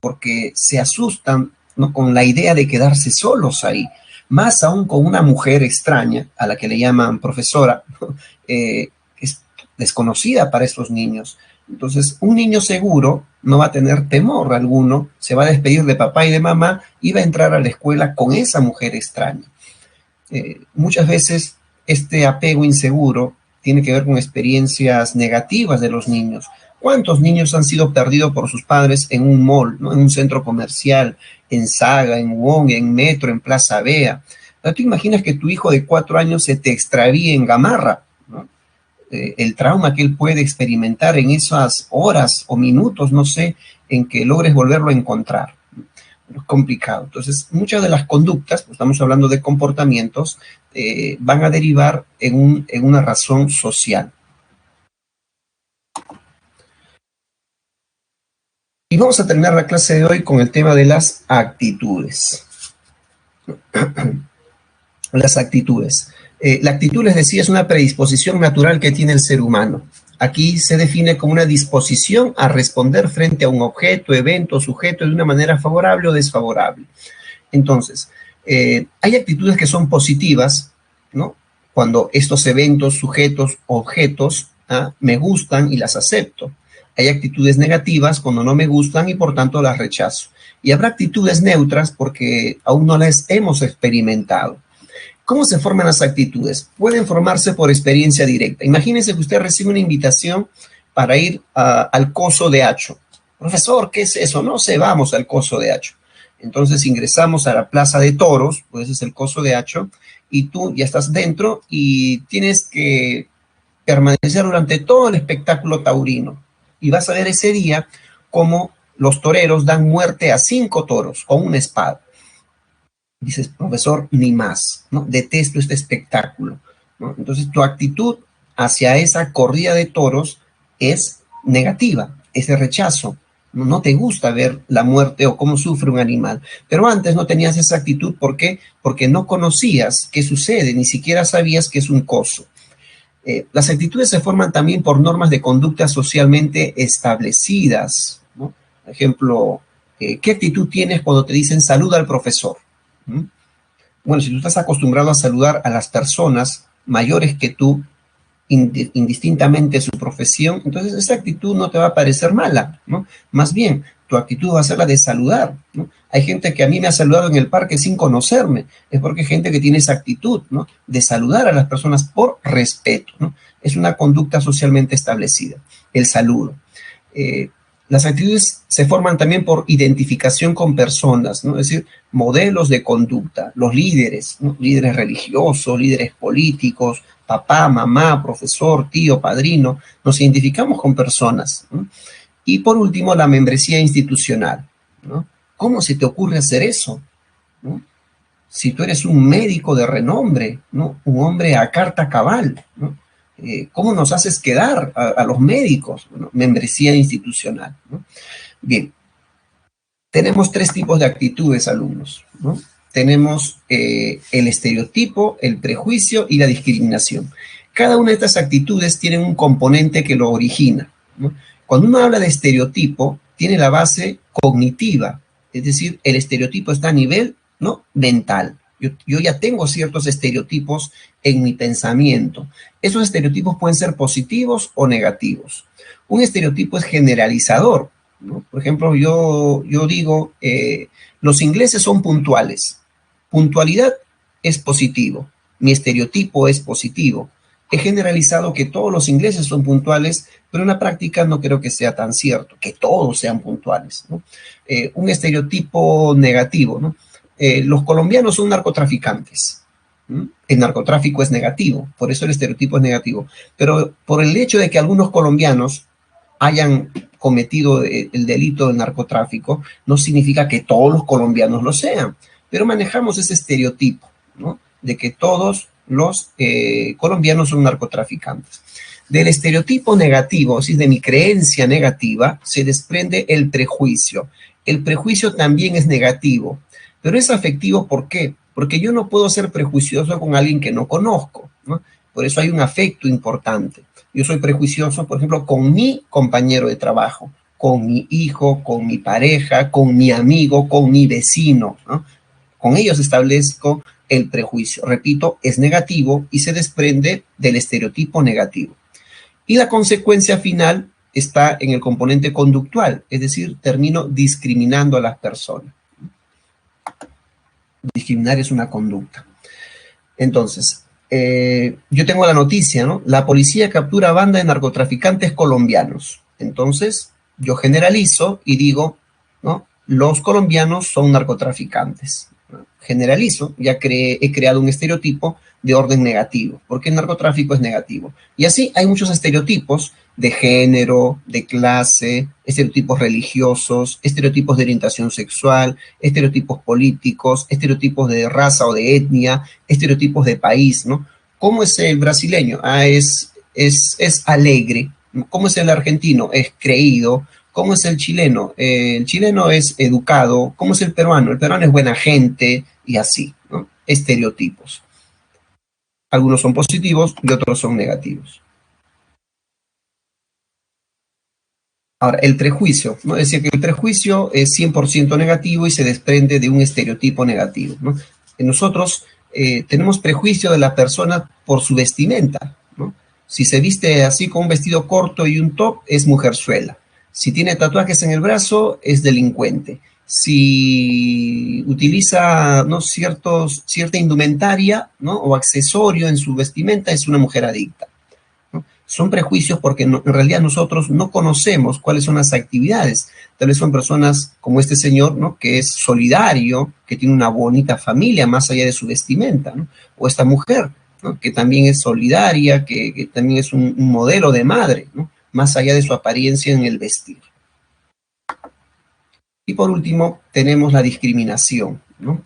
porque se asustan, ¿no?, con la idea de quedarse solos ahí. Más aún con una mujer extraña, a la que le llaman profesora, ¿no?, es desconocida para estos niños. Entonces, un niño seguro no va a tener temor alguno, se va a despedir de papá y de mamá y va a entrar a la escuela con esa mujer extraña. Muchas veces este apego inseguro tiene que ver con experiencias negativas de los niños. ¿Cuántos niños han sido perdidos por sus padres en un mall, ¿no?, en un centro comercial, en Saga, en Wong, en Metro, en Plaza Vea? ¿Tú imaginas que tu hijo de 4 años se te extravíe en Gamarra, ¿no? El trauma que él puede experimentar en esas horas o minutos, no sé, en que logres volverlo a encontrar. Es complicado. Entonces, muchas de las conductas, pues estamos hablando de comportamientos, van a derivar en una razón social. Y vamos a terminar la clase de hoy con el tema de las actitudes. Las actitudes. La actitud, les decía, es una predisposición natural que tiene el ser humano. Aquí se define como una disposición a responder frente a un objeto, evento, sujeto de una manera favorable o desfavorable. Entonces, hay actitudes que son positivas, ¿no? Cuando estos eventos, sujetos, objetos, me gustan y las acepto. Hay actitudes negativas cuando no me gustan y por tanto las rechazo. Y habrá actitudes neutras porque aún no las hemos experimentado. ¿Cómo se forman las actitudes? Pueden formarse por experiencia directa. Imagínense que usted recibe una invitación para ir al Coso de Hacho. Profesor, ¿qué es eso? No sé, vamos al Coso de Hacho. Entonces ingresamos a la Plaza de Toros, pues es el Coso de Hacho, y tú ya estás dentro y tienes que permanecer durante todo el espectáculo taurino. Y vas a ver ese día cómo los toreros dan muerte a 5 toros con una espada. Dices, profesor, ni más, ¿no? Detesto este espectáculo, ¿no? Entonces tu actitud hacia esa corrida de toros es negativa, es de rechazo. No te gusta ver la muerte o cómo sufre un animal. Pero antes no tenías esa actitud, ¿por qué? Porque no conocías qué sucede, ni siquiera sabías que es un coso. Las actitudes se forman también por normas de conducta socialmente establecidas, ¿no? Por ejemplo, ¿qué actitud tienes cuando te dicen saluda al profesor? Bueno, si tú estás acostumbrado a saludar a las personas mayores que tú, indistintamente su profesión, entonces esa actitud no te va a parecer mala, ¿no? Más bien, tu actitud va a ser la de saludar, ¿no? Hay gente que a mí me ha saludado en el parque sin conocerme, es porque hay gente que tiene esa actitud, ¿no? De saludar a las personas por respeto, ¿no? Es una conducta socialmente establecida, el saludo. Las actitudes se forman también por identificación con personas, ¿no? Es decir, modelos de conducta, los líderes, ¿no? Líderes religiosos, líderes políticos, papá, mamá, profesor, tío, padrino, nos identificamos con personas, ¿no? Y por último, la membresía institucional, ¿no? ¿Cómo se te ocurre hacer eso? ¿No? Si tú eres un médico de renombre, ¿no? Un hombre a carta cabal, ¿no? ¿Cómo nos haces quedar a los médicos? Bueno, membresía institucional, ¿no? Bien, tenemos 3 tipos de actitudes, alumnos, ¿no? Tenemos el estereotipo, el prejuicio y la discriminación. Cada una de estas actitudes tiene un componente que lo origina, ¿no? Cuando uno habla de estereotipo, tiene la base cognitiva, es decir, el estereotipo está a nivel, ¿no?, mental. Yo ya tengo ciertos estereotipos en mi pensamiento. Esos estereotipos pueden ser positivos o negativos. Un estereotipo es generalizador, ¿no? Por ejemplo, yo digo, los ingleses son puntuales. Puntualidad es positivo. Mi estereotipo es positivo. He generalizado que todos los ingleses son puntuales, pero en la práctica no creo que sea tan cierto, que todos sean puntuales, ¿no? Un estereotipo negativo, ¿no? Los colombianos son narcotraficantes. El narcotráfico es negativo, por eso el estereotipo es negativo. Pero por el hecho de que algunos colombianos hayan cometido el delito del narcotráfico, no significa que todos los colombianos lo sean. Pero manejamos ese estereotipo, ¿no?, de que todos los colombianos son narcotraficantes. Del estereotipo negativo, es decir, de mi creencia negativa, se desprende el prejuicio. El prejuicio también es negativo, pero es afectivo. ¿Por qué? Porque yo no puedo ser prejuicioso con alguien que no conozco, ¿no? Por eso hay un afecto importante. Yo soy prejuicioso, por ejemplo, con mi compañero de trabajo, con mi hijo, con mi pareja, con mi amigo, con mi vecino, ¿no? Con ellos establezco el prejuicio. Repito, es negativo y se desprende del estereotipo negativo. Y la consecuencia final está en el componente conductual, es decir, termino discriminando a las personas. Discriminar es una conducta. Entonces, yo tengo la noticia, ¿no? La policía captura banda de narcotraficantes colombianos. Entonces, yo generalizo y digo, ¿no?, los colombianos son narcotraficantes. Generalizo, ya he creado un estereotipo de orden negativo, porque el narcotráfico es negativo. Y así hay muchos estereotipos de género, de clase, estereotipos religiosos, estereotipos de orientación sexual, estereotipos políticos, estereotipos de raza o de etnia, estereotipos de país, ¿no? ¿Cómo es el brasileño? Es alegre. ¿Cómo es el argentino? Es creído. ¿Cómo es el chileno? El chileno es educado. ¿Cómo es el peruano? El peruano es buena gente y así, ¿no? Estereotipos. Algunos son positivos y otros son negativos. Ahora, el prejuicio, ¿no? Es decir, que el prejuicio es 100% negativo y se desprende de un estereotipo negativo, ¿no? Nosotros tenemos prejuicio de la persona por su vestimenta, ¿no? Si se viste así con un vestido corto y un top, es mujerzuela. Si tiene tatuajes en el brazo, es delincuente. Si utiliza, ¿no?, cierta indumentaria, ¿no?, o accesorio en su vestimenta, es una mujer adicta. Son prejuicios porque en realidad nosotros no conocemos cuáles son las actividades. Tal vez son personas como este señor, ¿no?, que es solidario, que tiene una bonita familia más allá de su vestimenta, ¿no? O esta mujer, ¿no?, que también es solidaria, que también es un modelo de madre, ¿no?, más allá de su apariencia en el vestir. Y por último, tenemos la discriminación, ¿no?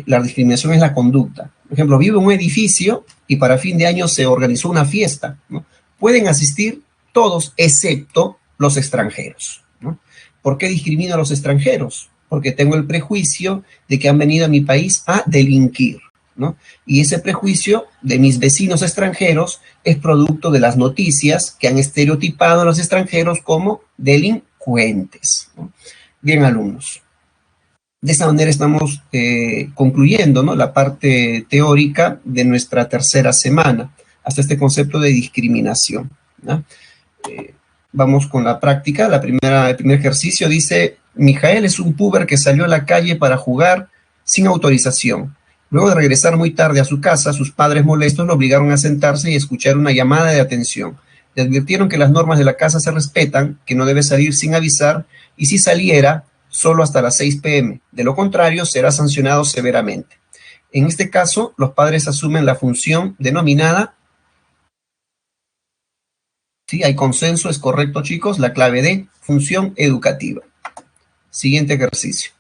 La discriminación es la conducta. Por ejemplo, vivo en un edificio y para fin de año se organizó una fiesta, ¿no? Pueden asistir todos excepto los extranjeros, ¿no? ¿Por qué discrimino a los extranjeros? Porque tengo el prejuicio de que han venido a mi país a delinquir, ¿no? Y ese prejuicio de mis vecinos extranjeros es producto de las noticias que han estereotipado a los extranjeros como delincuentes, ¿no? Bien, alumnos. De esta manera estamos concluyendo, ¿no?, la parte teórica de nuestra tercera semana, hasta este concepto de discriminación, ¿no? Vamos con la práctica. El primer ejercicio dice: Mijael es un puber que salió a la calle para jugar sin autorización. Luego de regresar muy tarde a su casa, sus padres molestos lo obligaron a sentarse y escuchar una llamada de atención. Le advirtieron que las normas de la casa se respetan, que no debe salir sin avisar, y si saliera, solo hasta las 6 p.m. De lo contrario, será sancionado severamente. En este caso, los padres asumen la función denominada, ¿sí?, hay consenso, es correcto, chicos, la clave de función educativa. Siguiente ejercicio.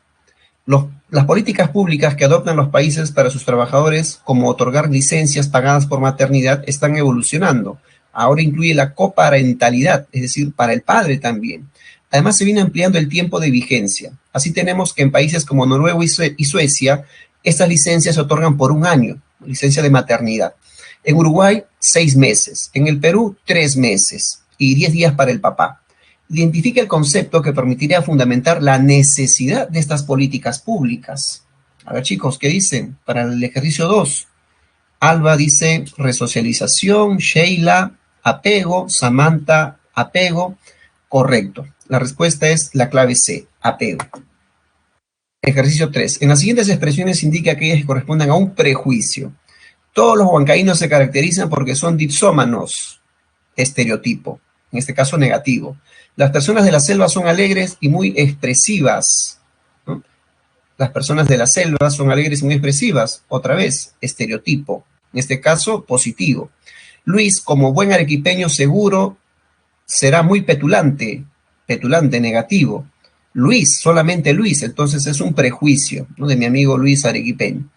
Las políticas públicas que adoptan los países para sus trabajadores, como otorgar licencias pagadas por maternidad, están evolucionando. Ahora incluye la coparentalidad, es decir, para el padre también. Además, se viene ampliando el tiempo de vigencia. Así tenemos que en países como Noruega y Suecia, estas licencias se otorgan por un año, licencia de maternidad. En Uruguay, 6 meses. En el Perú, 3 meses y 10 días para el papá. Identifica el concepto que permitiría fundamentar la necesidad de estas políticas públicas. A ver, chicos, ¿qué dicen? Para el ejercicio 2, Alba dice resocialización, Sheila, apego, Samantha, apego. Correcto. La respuesta es la clave C, apego. Ejercicio 3. En las siguientes expresiones indica aquellas que correspondan a un prejuicio. Todos los huancaínos se caracterizan porque son dipsómanos, estereotipo, en este caso negativo. Las personas de la selva son alegres y muy expresivas, ¿no? Las personas de la selva son alegres y muy expresivas, otra vez, estereotipo, en este caso positivo. Luis, como buen arequipeño seguro, será muy petulante, negativo. Luis, solamente Luis, entonces es un prejuicio, ¿no?, de mi amigo Luis arequipeño.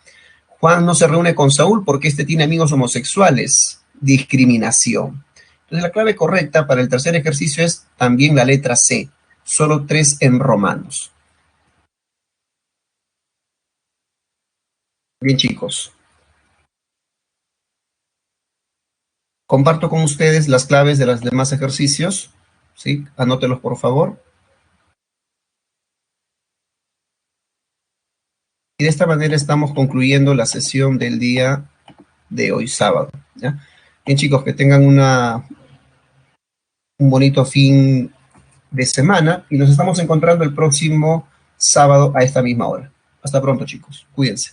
Juan no se reúne con Saúl porque este tiene amigos homosexuales, discriminación. Entonces la clave correcta para el tercer ejercicio es también la letra C, solo 3 en romanos. Bien, chicos. Comparto con ustedes las claves de los demás ejercicios, ¿sí? Anótelos, por favor. Y de esta manera estamos concluyendo la sesión del día de hoy, sábado, ¿ya? Bien, chicos, que tengan un bonito fin de semana y nos estamos encontrando el próximo sábado a esta misma hora. Hasta pronto, chicos. Cuídense.